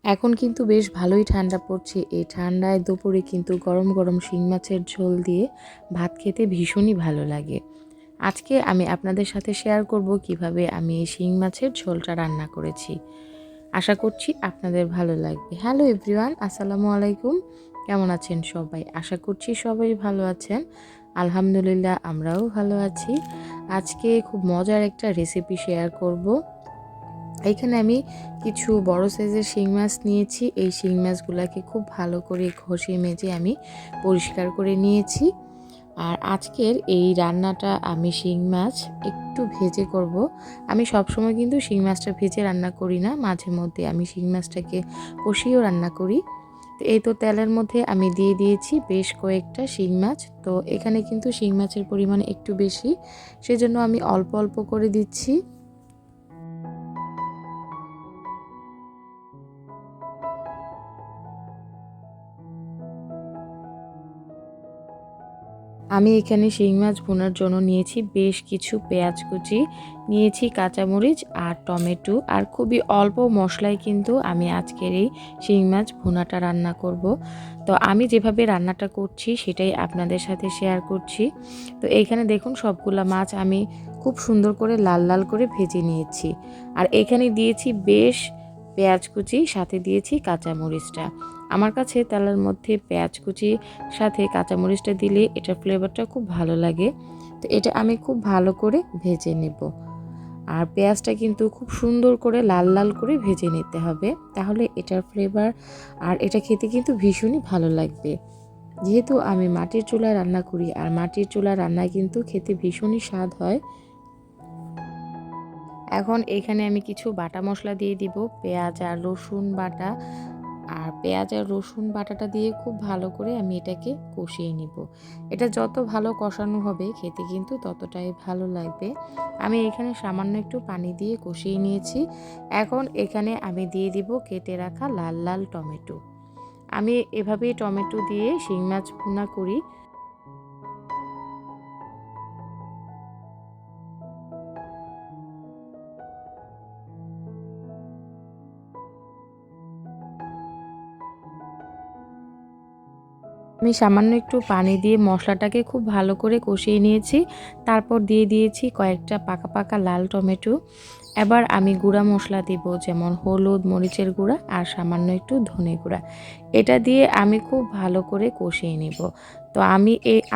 এখন কিন্তু বেশ ভালোই ঠান্ডা পড়ছে। এই ঠান্ডায় দুপুরে কিন্তু গরম গরম শিং মাছের ঝোল দিয়ে ভাত খেতে ভীষণই ভালো লাগে। আজকে আমি আপনাদের সাথে শেয়ার করব কিভাবে আমি এই শিং মাছের ঝোলটা রান্না করেছি। আশা করছি আপনাদের ভালো লাগবে। হ্যালো এভরিওয়ান, আসসালামু আলাইকুম। কেমন আছেন সবাই? আশা করছি সবাই ভালো আছেন। আলহামদুলিল্লাহ আমরাও ভালো আছি। আজকে খুব মজার একটা রেসিপি শেয়ার করব। এখানে আমি কিছু বড় সাইজের শিং মাছ নিয়েছি। এই শিং মাছগুলোকে খুব ভালো করে ঘষে মেজে আমি পরিষ্কার করে নিয়েছি। আর আজকের এই রান্নাটা আমি শিং মাছ একটু ভেজে করব। আমি সবসময় কিন্তু শিং মাছটা ভেজে রান্না করি না, মাঝে মধ্যে আমি শিং মাছটাকে কষিয়েও রান্না করি। তো এই তো তেলের মধ্যে আমি দিয়ে দিয়েছি বেশ কয়েকটা শিং মাছ। তো এখানে কিন্তু শিং মাছের পরিমাণ একটু বেশি, সেজন্য আমি অল্প অল্প করে দিচ্ছি। আমি এখানে শিং মাছ ভুনার জন্য নিয়েছি বেশ কিছু পেঁয়াজ কুচি, নিয়েছি কাঁচামরিচ আর টমেটো, আর খুবই অল্প মশলায় কিন্তু আমি আজকের এই শিং মাছ ভুনাটা রান্না করব। তো আমি যেভাবে রান্নাটা করছি সেটাই আপনাদের সাথে শেয়ার করছি। তো এইখানে দেখুন সবগুলা মাছ আমি খুব সুন্দর করে লাল লাল করে ভেজে নিয়েছি। আর এখানে দিয়েছি বেশ পেঁয়াজ কুচি, সাথে দিয়েছি কাঁচামরিচটা। আমার কাছে তেলের মধ্যে পেঁয়াজ কুচি সাথে কাঁচামরিচটা দিলে এটার ফ্লেভারটা খুব ভালো লাগে। তো এটা আমি খুব ভালো করে ভেজে নেব। আর পেঁয়াজটা কিন্তু খুব সুন্দর করে লাল লাল করে ভেজে নিতে হবে, তাহলে এটার ফ্লেভার আর এটা খেতে কিন্তু ভীষণই ভালো লাগবে। যেহেতু আমি মাটির চুলায় রান্না করি, আর মাটির চুলার রান্নায় কিন্তু খেতে ভীষণই স্বাদ হয়। এখন এখানে আমি কিছু বাটা মশলা দিয়ে দিব, পেঁয়াজ আর রসুন বাটা। আর পেঁয়াজ আর রসুন বাটাটা দিয়ে খুব ভালো করে আমি এটাকে কষিয়ে নিব। এটা যত ভালো কষানো হবে খেতে কিন্তু ততটাই ভালো লাগবে। আমি এখানে সামান্য একটু পানি দিয়ে কষিয়ে নিয়েছি। এখন এখানে আমি দিয়ে দিব কেটে রাখা লাল লাল টমেটো। আমি এভাবেই টমেটো দিয়ে শিং মাছ ভুনা করি। আমি সামান্য একটু পানি দিয়ে মশলাটাকে খুব ভালো করে কষিয়ে নিয়েছি। তারপর দিয়ে দিয়েছি কয়েকটা পাকা পাকা লাল টমেটো। এবার আমি গুঁড়া মশলা দিব, যেমন হলুদ, মরিচের গুঁড়া আর সামান্য একটু ধনে গুঁড়া। এটা দিয়ে আমি খুব ভালো করে কষিয়ে নেব। তো আমি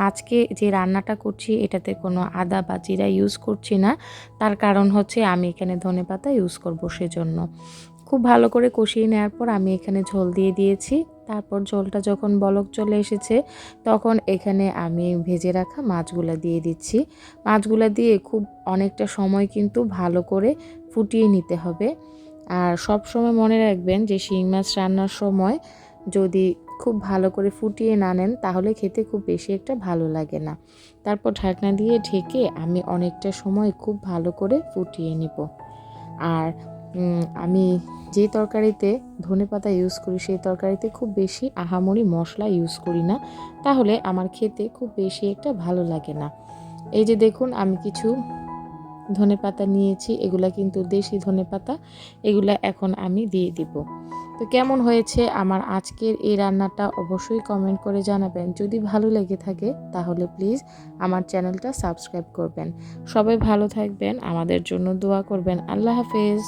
আজকে যে রান্নাটা করছি এটাতে কোনো আদা বা জিরা ইউজ করছি না। তার কারণ হচ্ছে আমি এখানে ধনেপাতা ইউজ করব, সেজন্য। খুব ভালো করে কষিয়ে নেওয়ার পর আমি এখানে ঝোল দিয়ে দিয়েছি। তারপর ঝোলটা যখন বলক চলে এসেছে তখন এখানে আমি ভেজে রাখা মাছগুলা দিয়ে দিচ্ছি। মাছগুলা দিয়ে খুব অনেকটা সময় কিন্তু ভালো করে ফুটিয়ে নিতে হবে। আর সব সময় মনে রাখবেন যে শিং মাছ রান্নার সময় যদি খুব ভালো করে ফুটিয়ে না নেন তাহলে খেতে খুব বেশি একটা ভালো লাগে না। তারপর ঢাকনা দিয়ে ঢেকে আমি অনেকটা সময় খুব ভালো করে ফুটিয়ে নিব। আর আমি যে তরকারিতে ধনেপাতা ইউজ করি সেই তরকারিতে খুব বেশি আহামরি মশলা ইউজ করি না, তাহলে আমার খেতে খুব বেশি একটা ভালো লাগে না। এই যে দেখুন আমি কিছু ধনেপাতা নিয়েছি, এগুলা কিন্তু দেশি ধনেপাতা। এগুলা এখন আমি দিয়ে দিব। তো কেমন হয়েছে আমার আজকের এই রান্নাটা অবশ্যই কমেন্ট করে জানাবেন। যদি ভালো লেগে থাকে তাহলে প্লিজ আমার চ্যানেলটা সাবস্ক্রাইব করবেন। সবাই ভালো থাকবেন, আমাদের জন্য দোয়া করবেন। আল্লাহ হাফেজ।